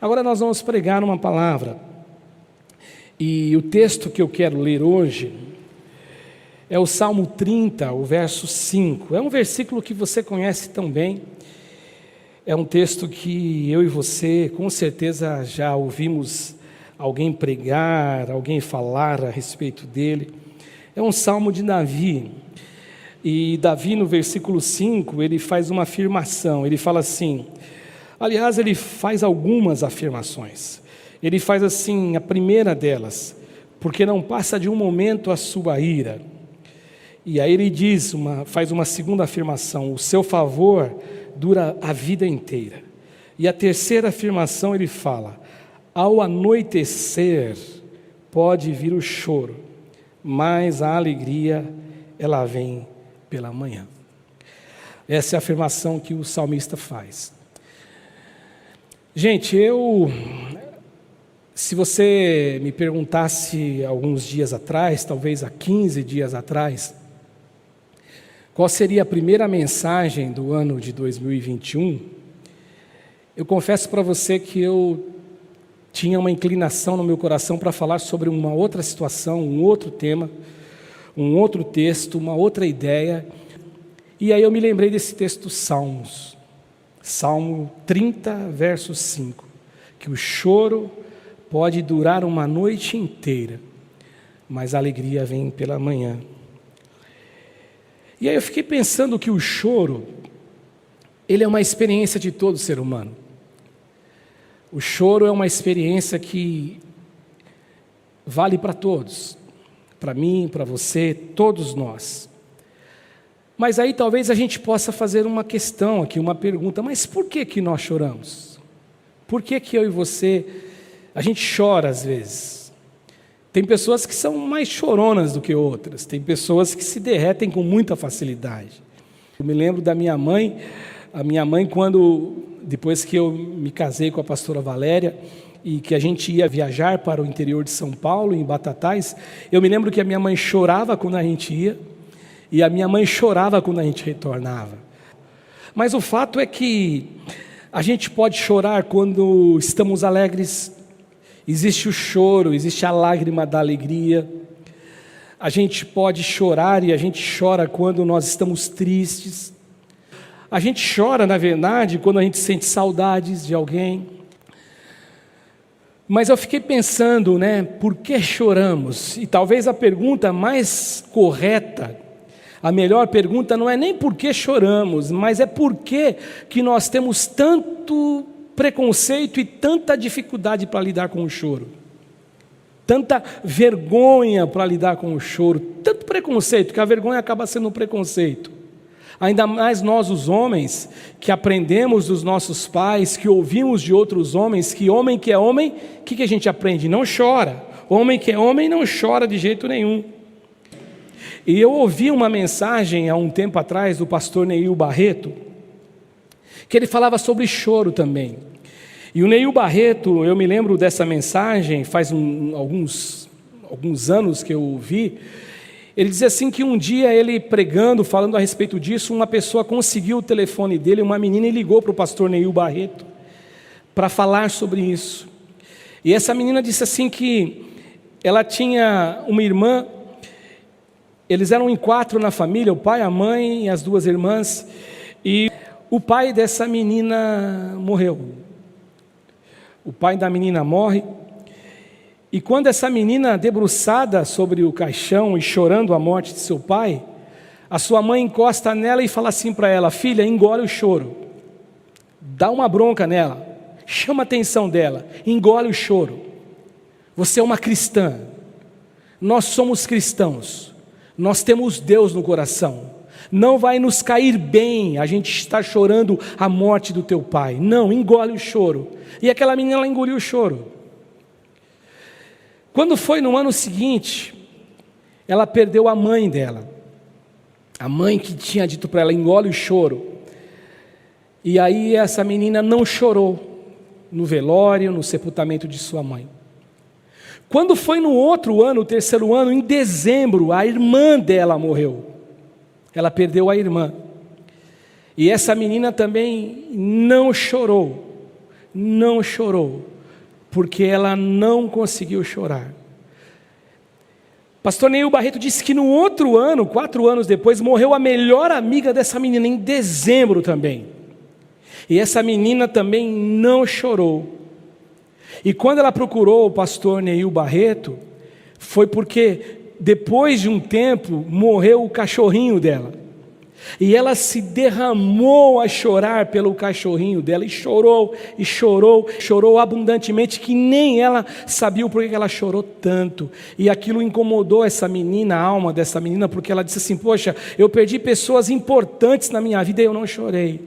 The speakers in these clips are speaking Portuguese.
Agora nós vamos pregar uma palavra, e o texto que eu quero ler hoje é o Salmo 30, o verso 5. É um versículo que você conhece tão bem, é um texto que eu e você com certeza já ouvimos alguém pregar, alguém falar a respeito dele. É um salmo de Davi, e Davi no versículo 5, ele faz uma afirmação, ele fala assim, aliás, ele faz algumas afirmações. Ele faz assim, a primeira delas, porque não passa de um momento a sua ira. E aí ele diz, faz uma segunda afirmação, o seu favor dura a vida inteira. E a terceira afirmação ele fala, ao anoitecer pode vir o choro, mas a alegria ela vem pela manhã. Essa é a afirmação que o salmista faz. Gente, se você me perguntasse alguns dias atrás, talvez há 15 dias atrás, qual seria a primeira mensagem do ano de 2021, eu confesso para você que eu tinha uma inclinação no meu coração para falar sobre uma outra situação, um outro tema, um outro texto, uma outra ideia, e aí eu me lembrei desse texto dos Salmos, Salmo 30, verso 5, que o choro pode durar uma noite inteira, mas a alegria vem pela manhã. E aí eu fiquei pensando que o choro, ele é uma experiência de todo ser humano. O choro é uma experiência que vale para todos, para mim, para você, todos nós. Mas aí talvez a gente possa fazer uma questão aqui, uma pergunta, mas por que nós choramos? Por que eu e você, a gente chora às vezes? Tem pessoas que são mais choronas do que outras, tem pessoas que se derretem com muita facilidade. Eu me lembro da minha mãe, a minha mãe depois que eu me casei com a pastora Valéria, e que a gente ia viajar para o interior de São Paulo, em Batatais, eu me lembro que a minha mãe chorava quando a gente ia, e a minha mãe chorava quando a gente retornava. Mas o fato é que a gente pode chorar quando estamos alegres, existe o choro, existe a lágrima da alegria. A gente pode chorar e a gente chora quando nós estamos tristes. A gente chora, na verdade, quando a gente sente saudades de alguém. Mas eu fiquei pensando, por que choramos? E talvez a pergunta mais correta, a melhor pergunta não é nem por que choramos, mas é por que nós temos tanto preconceito e tanta dificuldade para lidar com o choro. Tanta vergonha para lidar com o choro, tanto preconceito, que a vergonha acaba sendo um preconceito. Ainda mais nós os homens, que aprendemos dos nossos pais, que ouvimos de outros homens, que homem que é homem, o que a gente aprende? Não chora. Homem que é homem não chora de jeito nenhum. E eu ouvi uma mensagem há um tempo atrás do pastor Neil Barreto, que ele falava sobre choro também. E o Neil Barreto, eu me lembro dessa mensagem, faz alguns anos que eu ouvi. Ele dizia assim que um dia ele pregando, falando a respeito disso, uma pessoa conseguiu o telefone dele, uma menina, e ligou para o pastor Neil Barreto para falar sobre isso. E essa menina disse assim que ela tinha uma irmã, eles eram em 4 na família, o pai, a mãe e as 2 irmãs, e o pai dessa menina morreu. O pai da menina morre, e quando essa menina, debruçada sobre o caixão e chorando a morte de seu pai, a sua mãe encosta nela e fala assim para ela: filha, engole o choro, dá uma bronca nela, chama a atenção dela, engole o choro. Você é uma cristã, nós somos cristãos, nós temos Deus no coração, não vai nos cair bem a gente estar chorando a morte do teu pai, não, engole o choro. E aquela menina, ela engoliu o choro. Quando foi no ano seguinte, ela perdeu a mãe dela, a mãe que tinha dito para ela: engole o choro. E aí essa menina não chorou no velório, no sepultamento de sua mãe. Quando foi no outro ano, o 3º ano, em dezembro, a irmã dela morreu. Ela perdeu a irmã. E essa menina também não chorou. porque ela não conseguiu chorar. Pastor Neil Barreto disse que no outro ano, 4 anos depois, morreu a melhor amiga dessa menina, em dezembro também. E essa menina também não chorou. E quando ela procurou o pastor Neil Barreto, foi porque depois de um tempo morreu o cachorrinho dela. E ela se derramou a chorar pelo cachorrinho dela, e chorou, e chorou, chorou abundantemente, que nem ela sabia o porquê que ela chorou tanto. E aquilo incomodou essa menina, a alma dessa menina, porque ela disse assim: poxa, eu perdi pessoas importantes na minha vida e eu não chorei.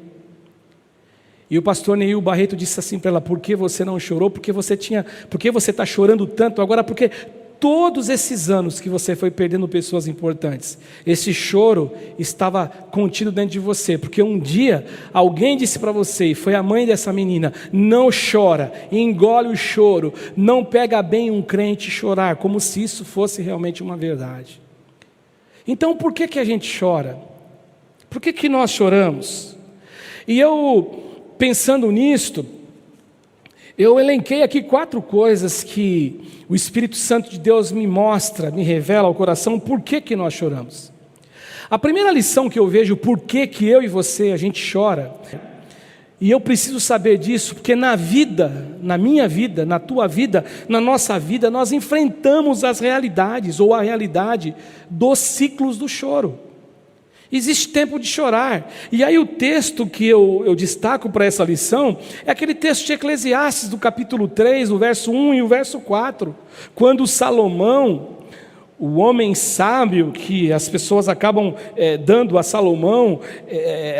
E o pastor Neil Barreto disse assim para ela: por que você não chorou? Por que você está chorando tanto agora? Porque todos esses anos que você foi perdendo pessoas importantes, esse choro estava contido dentro de você, porque um dia alguém disse para você, e foi a mãe dessa menina: não chora, engole o choro, não pega bem um crente chorar, como se isso fosse realmente uma verdade. Então por que a gente chora? Por que nós choramos? E eu, pensando nisto, eu elenquei aqui 4 coisas que o Espírito Santo de Deus me mostra, me revela ao coração, por que nós choramos. A primeira lição que eu vejo, por que eu e você, a gente chora, e eu preciso saber disso, porque na vida, na minha vida, na tua vida, na nossa vida, nós enfrentamos as realidades, ou a realidade dos ciclos do choro. Existe tempo de chorar. E aí o texto que eu destaco para essa lição é aquele texto de Eclesiastes, do capítulo 3, o verso 1 e o verso 4, quando Salomão, o homem sábio, que as pessoas acabam dando a Salomão,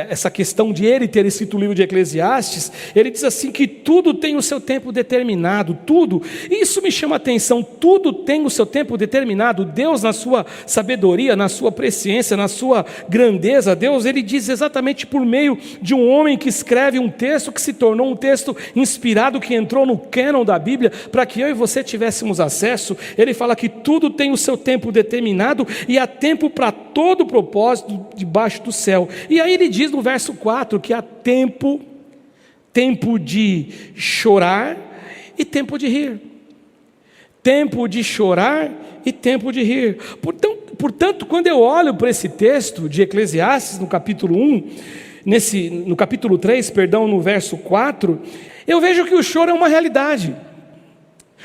essa questão de ele ter escrito o livro de Eclesiastes, ele diz assim que tudo tem o seu tempo determinado, tudo. Isso me chama a atenção, tudo tem o seu tempo determinado. Deus, na sua sabedoria, na sua presciência, na sua grandeza, Deus, ele diz exatamente por meio de um homem que escreve um texto que se tornou um texto inspirado, que entrou no cânon da Bíblia, para que eu e você tivéssemos acesso. Ele fala que tudo tem o seu tempo determinado, e há tempo para todo propósito debaixo do céu. E aí ele diz no verso 4 que há tempo de chorar e tempo de rir. Tempo de chorar e tempo de rir. Portanto, quando eu olho para esse texto de Eclesiastes, no capítulo 1, no capítulo 3, no verso 4, eu vejo que o choro é uma realidade.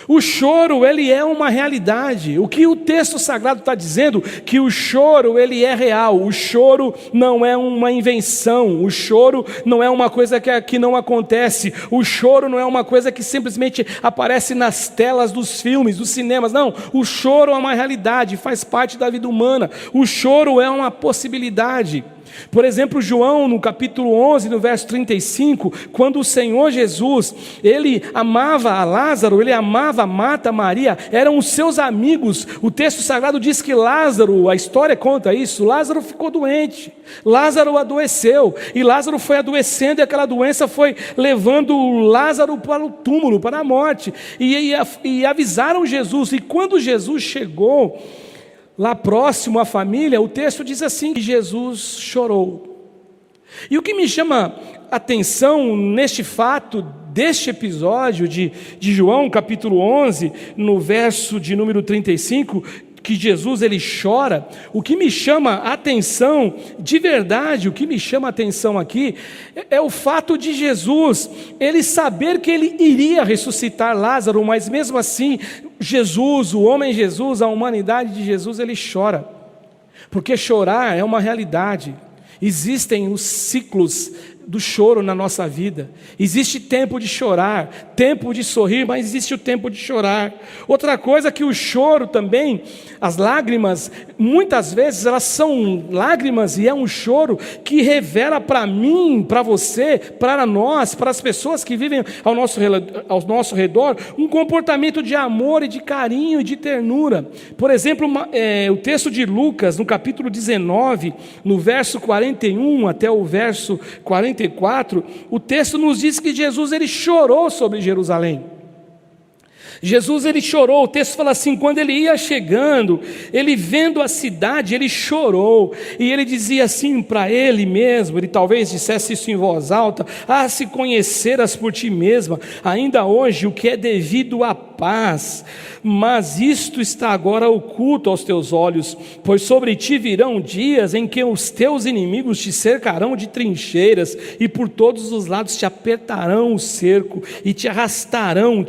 O choro, ele é uma realidade. O que o texto sagrado está dizendo? Que o choro, ele é real. O choro não é uma invenção. O choro não é uma coisa que não acontece. O choro não é uma coisa que simplesmente aparece nas telas dos filmes, dos cinemas. Não, o choro é uma realidade, faz parte da vida humana. O choro é uma possibilidade. Por exemplo, João, no capítulo 11, no verso 35, quando o Senhor Jesus, ele amava a Lázaro, ele amava a Marta, Maria, eram os seus amigos. O texto sagrado diz que Lázaro, a história conta isso, Lázaro ficou doente, Lázaro adoeceu, e Lázaro foi adoecendo, e aquela doença foi levando Lázaro para o túmulo, para a morte, e avisaram Jesus, e quando Jesus chegou lá próximo à família, o texto diz assim, que Jesus chorou. E o que me chama a atenção neste fato, deste episódio de João, capítulo 11, no verso de número 35, que Jesus ele chora, o que me chama a atenção, de verdade, o que me chama a atenção aqui, é o fato de Jesus, ele saber que ele iria ressuscitar Lázaro, mas mesmo assim, Jesus, o homem Jesus, a humanidade de Jesus, ele chora, porque chorar é uma realidade. Existem os ciclos do choro na nossa vida. Existe tempo de chorar, tempo de sorrir, mas existe o tempo de chorar. Outra coisa que o choro também, as lágrimas, muitas vezes elas são lágrimas e é um choro que revela para mim, para você, para nós, para as pessoas que vivem ao nosso redor, um comportamento de amor e de carinho e de ternura. Por exemplo, o texto de Lucas, no capítulo 19, no verso 41 até o verso 44, o texto nos diz que Jesus ele chorou sobre Jerusalém. Jesus, ele chorou. O texto fala assim: quando ele ia chegando, ele vendo a cidade, ele chorou, e ele dizia assim para ele mesmo, ele talvez dissesse isso em voz alta: ah, se conheceras por ti mesma, ainda hoje, o que é devido à paz, mas isto está agora oculto aos teus olhos, pois sobre ti virão dias em que os teus inimigos te cercarão de trincheiras, e por todos os lados te apertarão o cerco, e te arrasarão,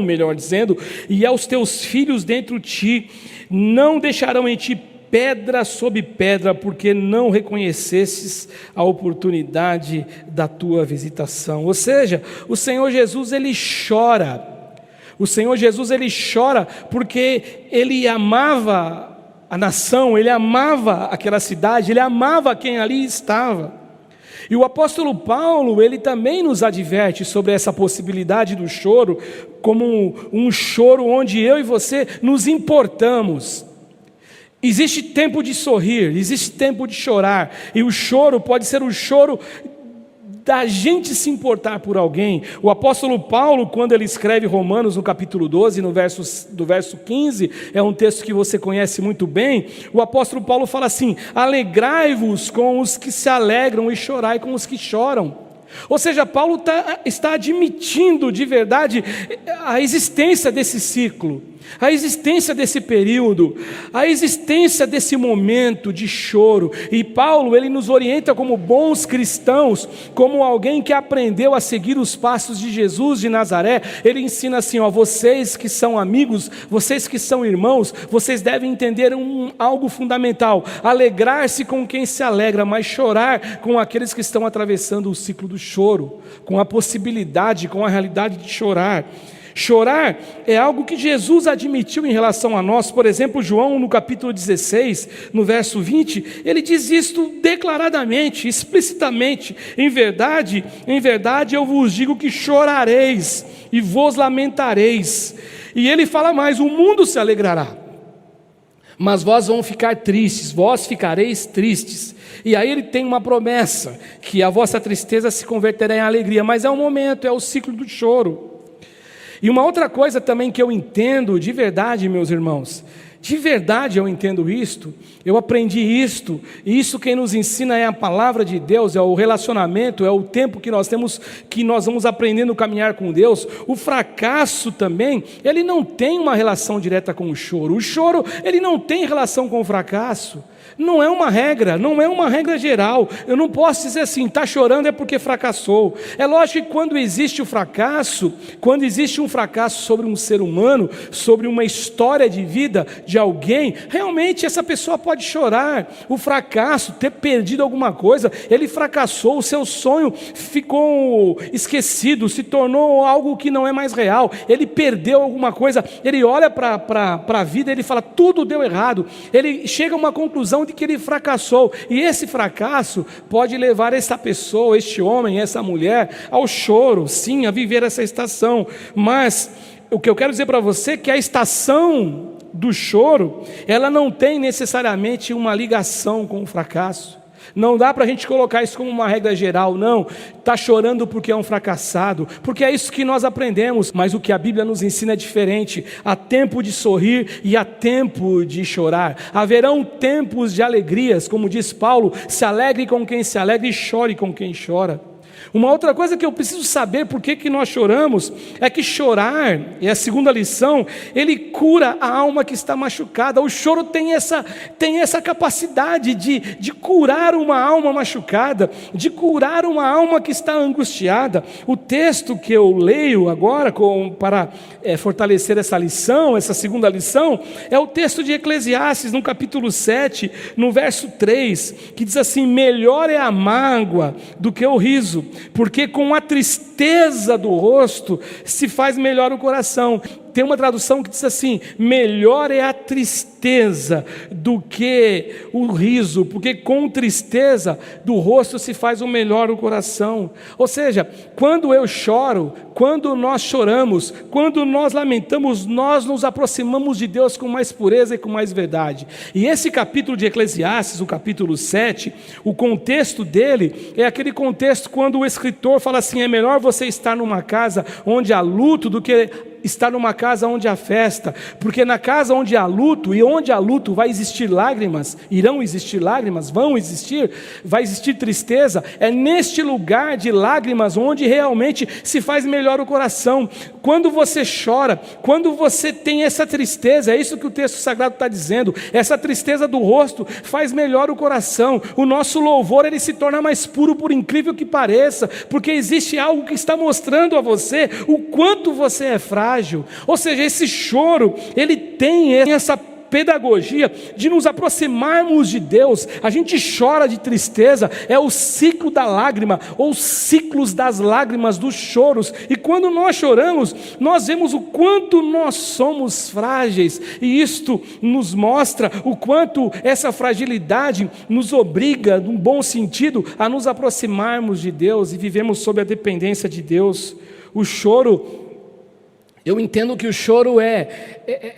melhor dizendo, e aos teus filhos dentro de ti, não deixarão em ti pedra sobre pedra, porque não reconhecesses a oportunidade da tua visitação. Ou seja, o Senhor Jesus, ele chora. O Senhor Jesus, ele chora porque ele amava a nação, ele amava aquela cidade, ele amava quem ali estava. E o apóstolo Paulo, ele também nos adverte sobre essa possibilidade do choro, como um choro onde eu e você nos importamos. Existe tempo de sorrir, existe tempo de chorar, e o choro pode ser o choro da gente se importar por alguém. O apóstolo Paulo, quando ele escreve Romanos no capítulo 12, do verso 15, é um texto que você conhece muito bem, o apóstolo Paulo fala assim: alegrai-vos com os que se alegram e chorai com os que choram. Ou seja, Paulo está admitindo de verdade a existência desse ciclo, a existência desse período, a existência desse momento de choro. E Paulo, ele nos orienta como bons cristãos, como alguém que aprendeu a seguir os passos de Jesus de Nazaré. Ele ensina assim: ó, vocês que são amigos, vocês que são irmãos, vocês devem entender algo fundamental: alegrar-se com quem se alegra, mas chorar com aqueles que estão atravessando o ciclo do choro, com a possibilidade, com a realidade de chorar. Chorar é algo que Jesus admitiu em relação a nós. Por exemplo, João no capítulo 16, no verso 20, ele diz isto declaradamente, explicitamente: em verdade, eu vos digo que chorareis e vos lamentareis. E ele fala mais: o mundo se alegrará, mas vós vão ficar tristes, vós ficareis tristes. E aí ele tem uma promessa, que a vossa tristeza se converterá em alegria, mas é um momento, é o ciclo do choro. E uma outra coisa também que eu entendo de verdade, meus irmãos, de verdade eu entendo isto, eu aprendi isto, e isso quem nos ensina é a palavra de Deus, é o relacionamento, é o tempo que nós temos, que nós vamos aprendendo a caminhar com Deus. O fracasso também, ele não tem uma relação direta com o choro ele não tem relação com o fracasso. Não é uma regra, não é uma regra geral. Eu não posso dizer assim: está chorando é porque fracassou. É lógico que quando existe o fracasso, quando existe um fracasso sobre um ser humano, sobre uma história de vida de alguém, realmente essa pessoa pode chorar. O fracasso, ter perdido alguma coisa, ele fracassou, o seu sonho ficou esquecido, se tornou algo que não é mais real, ele perdeu alguma coisa, ele olha para a vida e ele fala: tudo deu errado. Ele chega a uma conclusão de que ele fracassou, e esse fracasso pode levar essa pessoa, este homem, essa mulher, ao choro, sim, a viver essa estação. Mas o que eu quero dizer para você é que a estação do choro, ela não tem necessariamente uma ligação com o fracasso. Não dá para a gente colocar isso como uma regra geral, não. Está chorando porque é um fracassado, porque é isso que nós aprendemos, mas o que a Bíblia nos ensina é diferente. Há tempo de sorrir e há tempo de chorar. Haverão tempos de alegrias, como diz Paulo: se alegre com quem se alegra e chore com quem chora. Uma outra coisa que eu preciso saber por que nós choramos é que chorar, e a segunda lição, ele cura a alma que está machucada. O choro tem essa capacidade de curar uma alma machucada, de curar uma alma que está angustiada. O texto que eu leio agora para fortalecer essa lição, essa segunda lição, é o texto de Eclesiastes, no capítulo 7, no verso 3, que diz assim: melhor é a mágoa do que o riso, porque com a tristeza do rosto se faz melhor o coração. Tem uma tradução que diz assim: melhor é a tristeza do que o riso, porque com tristeza do rosto se faz o melhor o coração. Ou seja, quando eu choro, quando nós choramos, quando nós lamentamos, nós nos aproximamos de Deus com mais pureza e com mais verdade. E esse capítulo de Eclesiastes, o capítulo 7, o contexto dele é aquele contexto quando o escritor fala assim: é melhor você estar numa casa onde há luto do que estar numa casa onde há festa, porque na casa onde há luto, e onde há luto vai existir lágrimas, irão existir lágrimas, vão existir, vai existir tristeza. É neste lugar de lágrimas onde realmente se faz melhor o coração. Quando você chora, quando você tem essa tristeza, é isso que o texto sagrado está dizendo, essa tristeza do rosto faz melhor o coração. O nosso louvor, ele se torna mais puro, por incrível que pareça, porque existe algo que está mostrando a você o quanto você é frágil. Ou seja, esse choro, ele tem essa pedagogia de nos aproximarmos de Deus. A gente chora de tristeza, é o ciclo da lágrima, ou ciclos das lágrimas, dos choros, e quando nós choramos, nós vemos o quanto nós somos frágeis, e isto nos mostra o quanto essa fragilidade nos obriga, num bom sentido, a nos aproximarmos de Deus, e vivemos sob a dependência de Deus. O choro, eu entendo que o choro é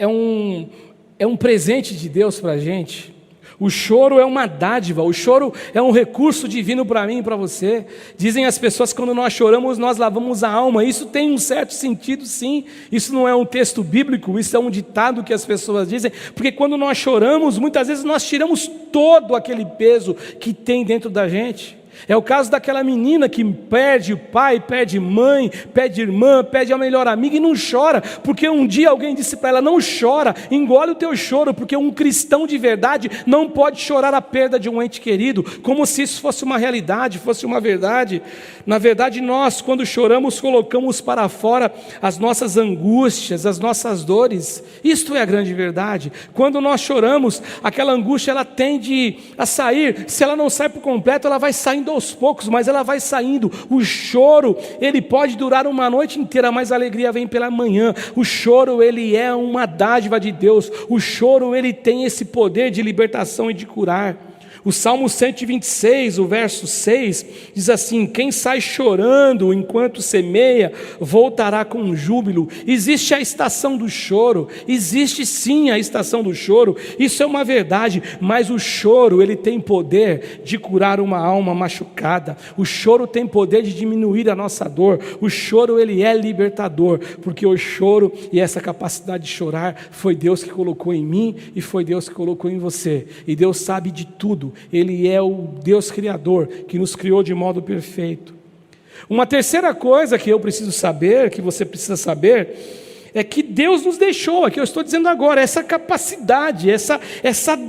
um presente de Deus para a gente. O choro é uma dádiva, o choro é um recurso divino para mim e para você. Dizem as pessoas que quando nós choramos, nós lavamos a alma. Isso tem um certo sentido, sim. Isso não é um texto bíblico, isso é um ditado que as pessoas dizem, porque quando nós choramos, muitas vezes nós tiramos todo aquele peso que tem dentro da gente. É o caso daquela menina que perde o pai, perde mãe, perde irmã, perde a melhor amiga e não chora, porque um dia alguém disse para ela: não chora, engole o teu choro, porque um cristão de verdade não pode chorar a perda de um ente querido, como se isso fosse uma realidade, fosse uma verdade. Na verdade, nós, quando choramos, colocamos para fora as nossas angústias, as nossas dores. Isto é a grande verdade. Quando nós choramos, aquela angústia, ela tende a sair. Se ela não sai por completo, ela vai saindo aos poucos, mas ela vai saindo. O choro, ele pode durar uma noite inteira, mas a alegria vem pela manhã. O choro, ele é uma dádiva de Deus. O choro, ele tem esse poder de libertação e de curar. O Salmo 126, o verso 6, diz assim: quem sai chorando enquanto semeia, voltará com júbilo. Existe a estação do choro, existe sim a estação do choro, isso é uma verdade, mas o choro, ele tem poder de curar uma alma machucada. O choro tem poder de diminuir a nossa dor. O choro, ele é libertador, porque o choro e essa capacidade de chorar, foi Deus que colocou em mim e foi Deus que colocou em você. E Deus sabe de tudo. Ele é o Deus Criador, que nos criou de modo perfeito. Uma terceira coisa que eu preciso saber, que você precisa saber, é que Deus nos deixou, aqui eu estou dizendo agora, essa capacidade, essa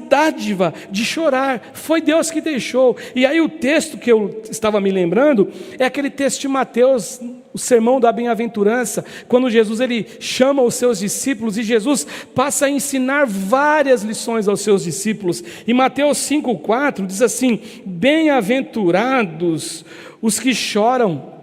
dádiva de chorar, foi Deus que deixou. E aí o texto que eu estava me lembrando, é aquele texto de Mateus, o sermão da bem-aventurança, quando Jesus, ele chama os seus discípulos, e Jesus passa a ensinar várias lições aos seus discípulos. E Mateus 5,4 diz assim: bem-aventurados os que choram,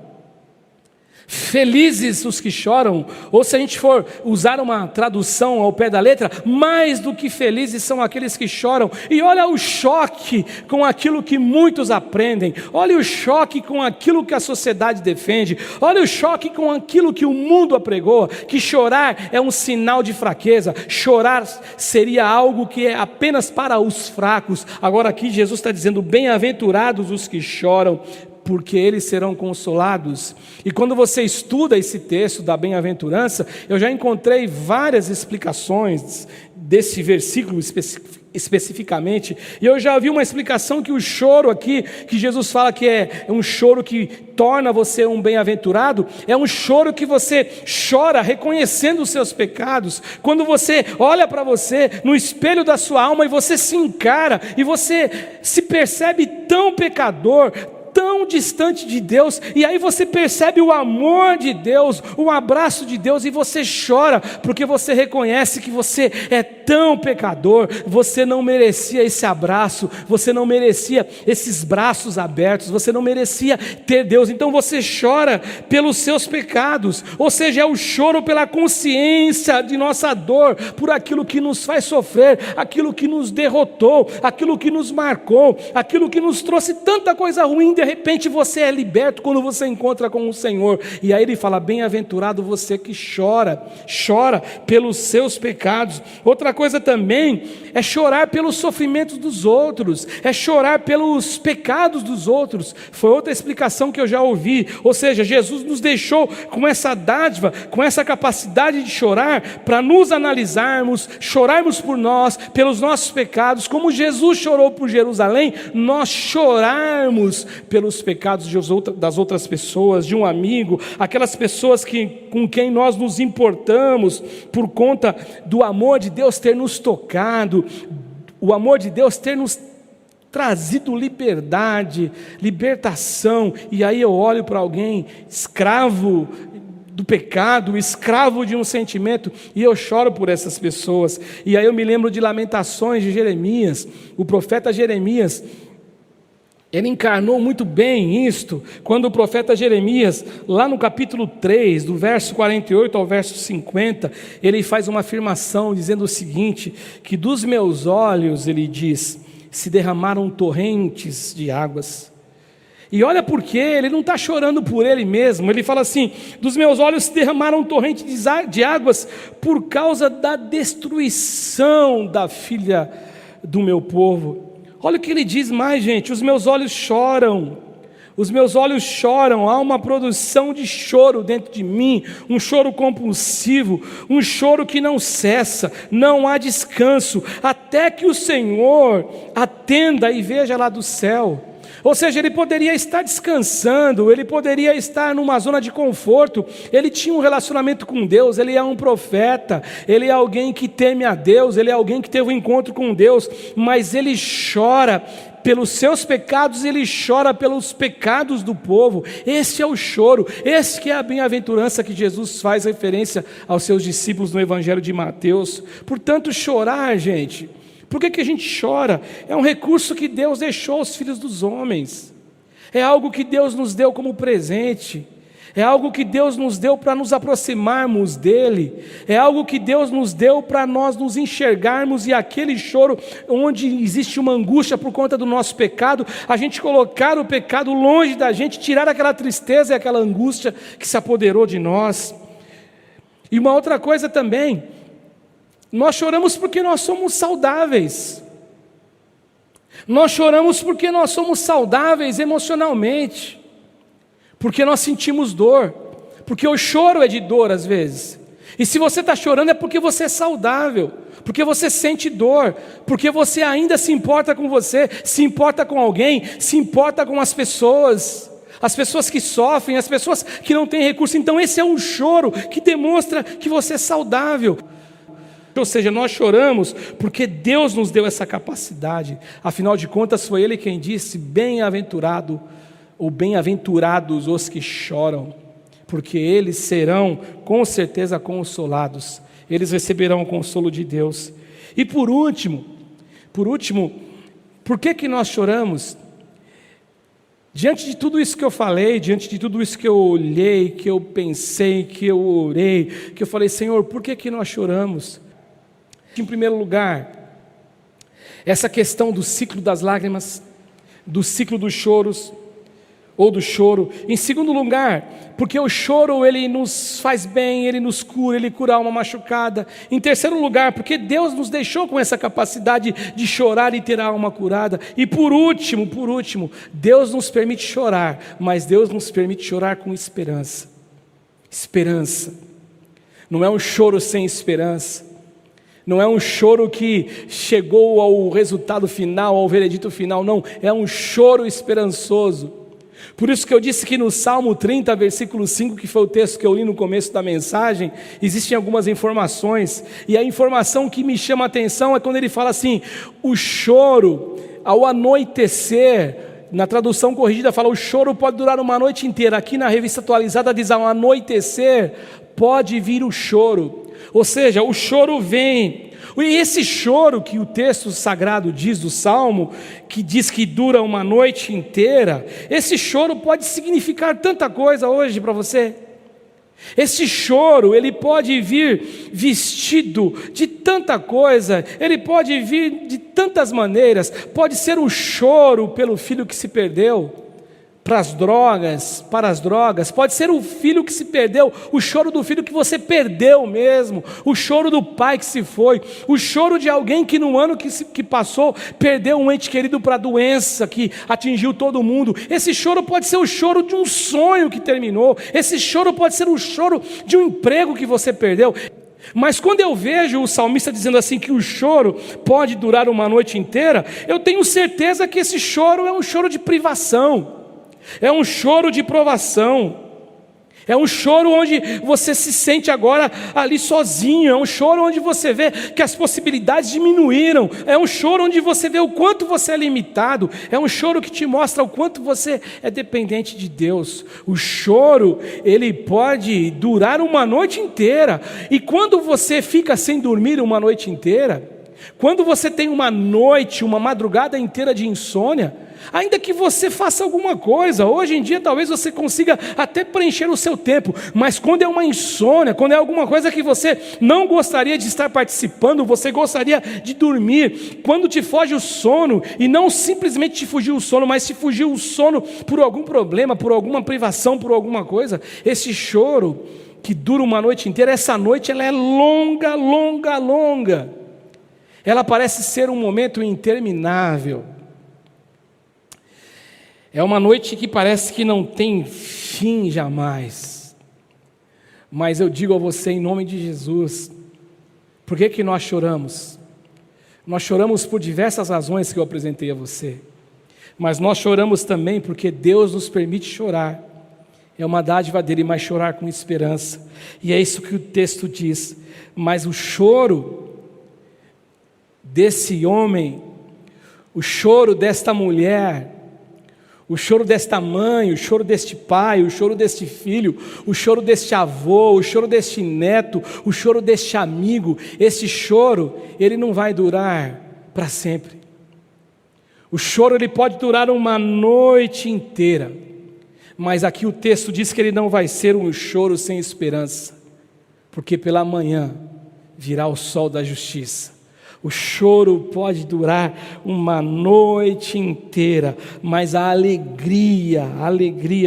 felizes os que choram, ou se a gente for usar uma tradução ao pé da letra, mais do que felizes são aqueles que choram. E olha o choque com aquilo que muitos aprendem, olha o choque com aquilo que a sociedade defende, olha o choque com aquilo que o mundo apregou, que chorar é um sinal de fraqueza, chorar seria algo que é apenas para os fracos. Agora aqui Jesus está dizendo: bem-aventurados os que choram, porque eles serão consolados. E quando você estuda esse texto da bem-aventurança, eu já encontrei várias explicações desse versículo especificamente, e eu já vi uma explicação que o choro aqui, que Jesus fala que é um choro que torna você um bem-aventurado, é um choro que você chora reconhecendo os seus pecados. Quando você olha para você no espelho da sua alma e você se encara, e você se percebe tão pecador, tão distante de Deus, e aí você percebe o amor de Deus, o abraço de Deus, e você chora, porque você reconhece que você é tão pecador, você não merecia esse abraço, você não merecia esses braços abertos, você não merecia ter Deus. Então você chora pelos seus pecados, ou seja, é o choro pela consciência de nossa dor, por aquilo que nos faz sofrer, aquilo que nos derrotou, aquilo que nos marcou, aquilo que nos trouxe tanta coisa ruim repente você é liberto quando você encontra com o Senhor. E aí ele fala: bem-aventurado você que chora pelos seus pecados. Outra coisa também é chorar pelos sofrimentos dos outros, é chorar pelos pecados dos outros. Foi outra explicação que eu já ouvi. Ou seja, Jesus nos deixou com essa dádiva, com essa capacidade de chorar, para nos analisarmos, chorarmos por nós, pelos nossos pecados, como Jesus chorou por Jerusalém, nós chorarmos pelos pecados das outras pessoas, de um amigo, aquelas pessoas com quem nós nos importamos, por conta do amor de Deus ter nos tocado, o amor de Deus ter nos trazido liberdade, libertação. E aí eu olho para alguém escravo do pecado, escravo de um sentimento, e eu choro por essas pessoas. E aí eu me lembro de Lamentações de Jeremias. O profeta Jeremias, ele encarnou muito bem isto, quando o profeta Jeremias, lá no capítulo 3, do verso 48 ao verso 50, ele faz uma afirmação dizendo o seguinte, que dos meus olhos, ele diz, se derramaram torrentes de águas. E olha por quê, ele não está chorando por ele mesmo, ele fala assim: dos meus olhos se derramaram torrentes de águas por causa da destruição da filha do meu povo. Olha o que ele diz mais, gente: os meus olhos choram, há uma produção de choro dentro de mim, um choro compulsivo, um choro que não cessa, não há descanso, até que o Senhor atenda e veja lá do céu. Ou seja, ele poderia estar descansando, ele poderia estar numa zona de conforto, ele tinha um relacionamento com Deus, ele é um profeta, ele é alguém que teme a Deus, ele é alguém que teve um encontro com Deus, mas ele chora pelos seus pecados, ele chora pelos pecados do povo. Esse é o choro, esse que é a bem-aventurança que Jesus faz referência aos seus discípulos no Evangelho de Mateus. Portanto, chorar, gente, por que a gente chora? É um recurso que Deus deixou aos filhos dos homens, é algo que Deus nos deu como presente, é algo que Deus nos deu para nos aproximarmos dEle, é algo que Deus nos deu para nós nos enxergarmos, e aquele choro onde existe uma angústia por conta do nosso pecado, a gente colocar o pecado longe da gente, tirar aquela tristeza e aquela angústia que se apoderou de nós. E uma outra coisa também, nós choramos porque nós somos saudáveis. Nós choramos porque nós somos saudáveis emocionalmente. Porque nós sentimos dor. Porque o choro é de dor às vezes. E se você está chorando é porque você é saudável. Porque você sente dor. Porque você ainda se importa com você, se importa com alguém, se importa com as pessoas. As pessoas que sofrem, as pessoas que não têm recurso. Então esse é um choro que demonstra que você é saudável. Ou seja, nós choramos porque Deus nos deu essa capacidade. Afinal de contas, foi Ele quem disse: bem-aventurado ou bem-aventurados os que choram, porque eles serão com certeza consolados, eles receberão o consolo de Deus. E por último, por que nós choramos? Diante de tudo isso que eu falei, diante de tudo isso que eu olhei, que eu pensei, que eu orei, que eu falei: Senhor, por que nós choramos? Em primeiro lugar, essa questão do ciclo das lágrimas, do ciclo dos choros, ou do choro. Em segundo lugar, porque o choro ele nos faz bem, ele nos cura, ele cura a alma machucada. Em terceiro lugar, porque Deus nos deixou com essa capacidade de chorar e ter a alma curada. E por último, Deus nos permite chorar, mas Deus nos permite chorar com esperança. Esperança. Não é um choro sem esperança. Não é um choro que chegou ao resultado final, ao veredito final, não. É um choro esperançoso. Por isso que eu disse que no Salmo 30, versículo 5, que foi o texto que eu li no começo da mensagem, existem algumas informações. E a informação que me chama a atenção é quando ele fala assim: o choro ao anoitecer. Na tradução corrigida fala: o choro pode durar uma noite inteira. Aqui na revista atualizada diz: ao anoitecer pode vir o choro. Ou seja, o choro vem. E esse choro que o texto sagrado diz do Salmo, que diz que dura uma noite inteira, esse choro pode significar tanta coisa hoje para você. Esse choro, ele pode vir vestido de tanta coisa, ele pode vir de tantas maneiras. Pode ser o choro pelo filho que se perdeu, para as drogas, pode ser o filho que se perdeu, o choro do filho que você perdeu mesmo, o choro do pai que se foi, o choro de alguém que no ano que passou, perdeu um ente querido para a doença que atingiu todo mundo. Esse choro pode ser o choro de um sonho que terminou, esse choro pode ser o choro de um emprego que você perdeu. Mas quando eu vejo o salmista dizendo assim que o choro pode durar uma noite inteira, eu tenho certeza que esse choro é um choro de privação, é um choro de provação, é um choro onde você se sente agora ali sozinho, é um choro onde você vê que as possibilidades diminuíram, é um choro onde você vê o quanto você é limitado, é um choro que te mostra o quanto você é dependente de Deus. O choro, ele pode durar uma noite inteira, e quando você fica sem dormir uma noite inteira, quando você tem uma noite, uma madrugada inteira de insônia, ainda que você faça alguma coisa, hoje em dia talvez você consiga até preencher o seu tempo, mas quando é uma insônia, quando é alguma coisa que você não gostaria de estar participando, você gostaria de dormir, quando te foge o sono, e não simplesmente te fugiu o sono, mas te fugiu o sono por algum problema, por alguma privação, por alguma coisa, esse choro que dura uma noite inteira, essa noite ela é longa, longa, longa, ela parece ser um momento interminável. É uma noite que parece que não tem fim jamais. Mas eu digo a você em nome de Jesus, por que nós choramos? Nós choramos por diversas razões que eu apresentei a você. Mas nós choramos também porque Deus nos permite chorar. É uma dádiva dele, mas chorar com esperança. E é isso que o texto diz. Mas o choro desse homem, o choro desta mulher, o choro desta mãe, o choro deste pai, o choro deste filho, o choro deste avô, o choro deste neto, o choro deste amigo, esse choro, ele não vai durar para sempre. O choro ele pode durar uma noite inteira, mas aqui o texto diz que ele não vai ser um choro sem esperança, porque pela manhã virá o sol da justiça. O choro pode durar uma noite inteira, mas a alegria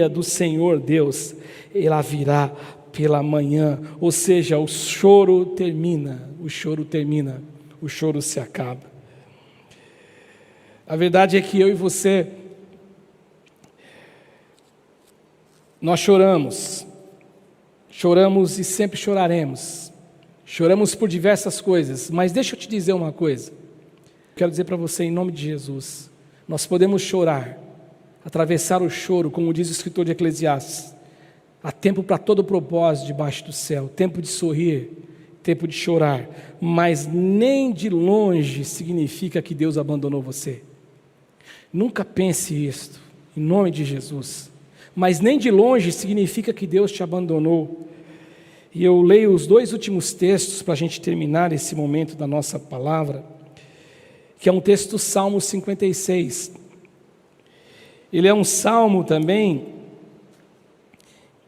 do Senhor Deus, ela virá pela manhã, ou seja, o choro termina, o choro se acaba. A verdade é que eu e você, nós choramos e sempre choraremos. Choramos por diversas coisas, mas deixa eu te dizer uma coisa. Quero dizer para você em nome de Jesus, nós podemos chorar, atravessar o choro, como diz o escritor de Eclesiastes. Há tempo para todo propósito debaixo do céu, tempo de sorrir, tempo de chorar, mas nem de longe significa que Deus abandonou você. Nunca pense isto, em nome de Jesus. Mas nem de longe significa que Deus te abandonou. E eu leio os dois últimos textos para a gente terminar esse momento da nossa palavra, que é um texto do Salmo 56. Ele é um salmo também,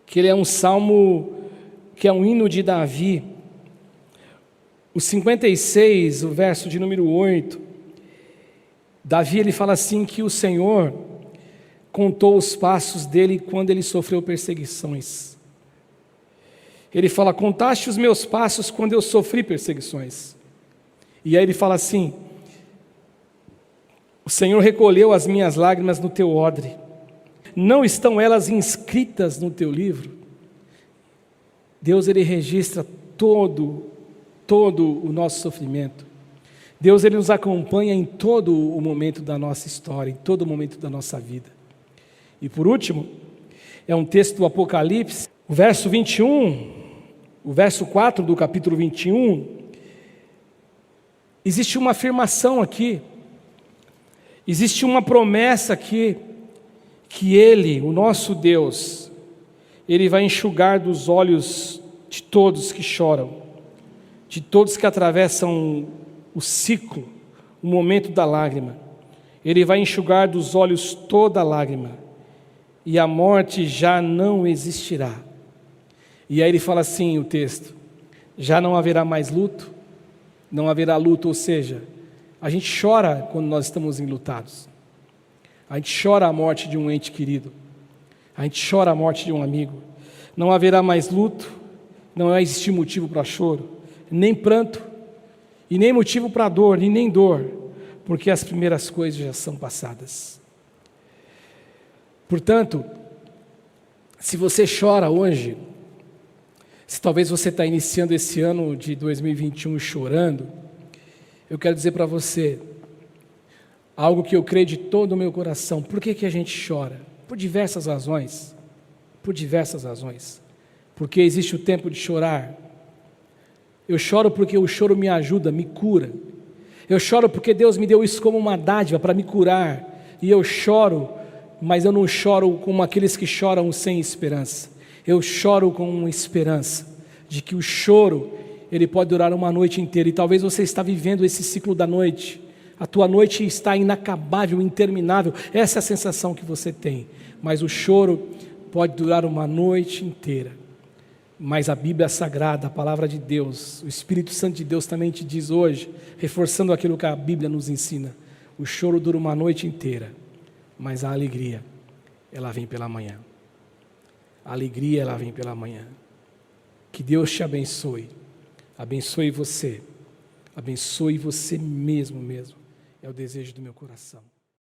que ele é um salmo que é um hino de Davi. O 56, o verso de número 8, Davi ele fala assim que o Senhor contou os passos dele quando ele sofreu perseguições. Ele fala, contaste os meus passos quando eu sofri perseguições. E aí ele fala assim, o Senhor recolheu as minhas lágrimas no teu odre. Não estão elas inscritas no teu livro? Deus ele registra todo o nosso sofrimento. Deus ele nos acompanha em todo o momento da nossa história, em todo o momento da nossa vida. E por último, é um texto do Apocalipse, o verso 21, o verso 4 do capítulo 21, existe uma afirmação aqui, existe uma promessa aqui, que Ele, o nosso Deus, Ele vai enxugar dos olhos de todos que choram, de todos que atravessam o ciclo, o momento da lágrima. Ele vai enxugar dos olhos toda lágrima, e a morte já não existirá. E aí ele fala assim, o texto, já não haverá mais luto, não haverá luto, ou seja, a gente chora quando nós estamos enlutados, a gente chora a morte de um ente querido, A gente chora a morte de um amigo. Não haverá mais luto, não vai existir motivo para choro, nem pranto, e nem motivo para dor, e nem dor, porque as primeiras coisas já são passadas. Portanto, se você chora hoje, se talvez você está iniciando esse ano de 2021 chorando, eu quero dizer para você algo que eu creio de todo o meu coração. Por que a gente chora? Por diversas razões. Por diversas razões. Porque existe o tempo de chorar. Eu choro porque o choro me ajuda, me cura. Eu choro porque Deus me deu isso como uma dádiva para me curar. E eu choro, mas eu não choro como aqueles que choram sem esperança. Eu choro com esperança de que o choro, ele pode durar uma noite inteira. E talvez você está vivendo esse ciclo da noite. A tua noite está inacabável, interminável. Essa é a sensação que você tem. Mas o choro pode durar uma noite inteira. Mas a Bíblia Sagrada, a Palavra de Deus, o Espírito Santo de Deus também te diz hoje, reforçando aquilo que a Bíblia nos ensina, o choro dura uma noite inteira, mas a alegria, ela vem pela manhã. A alegria, ela vem pela manhã. Que Deus te abençoe você mesmo. É o desejo do meu coração.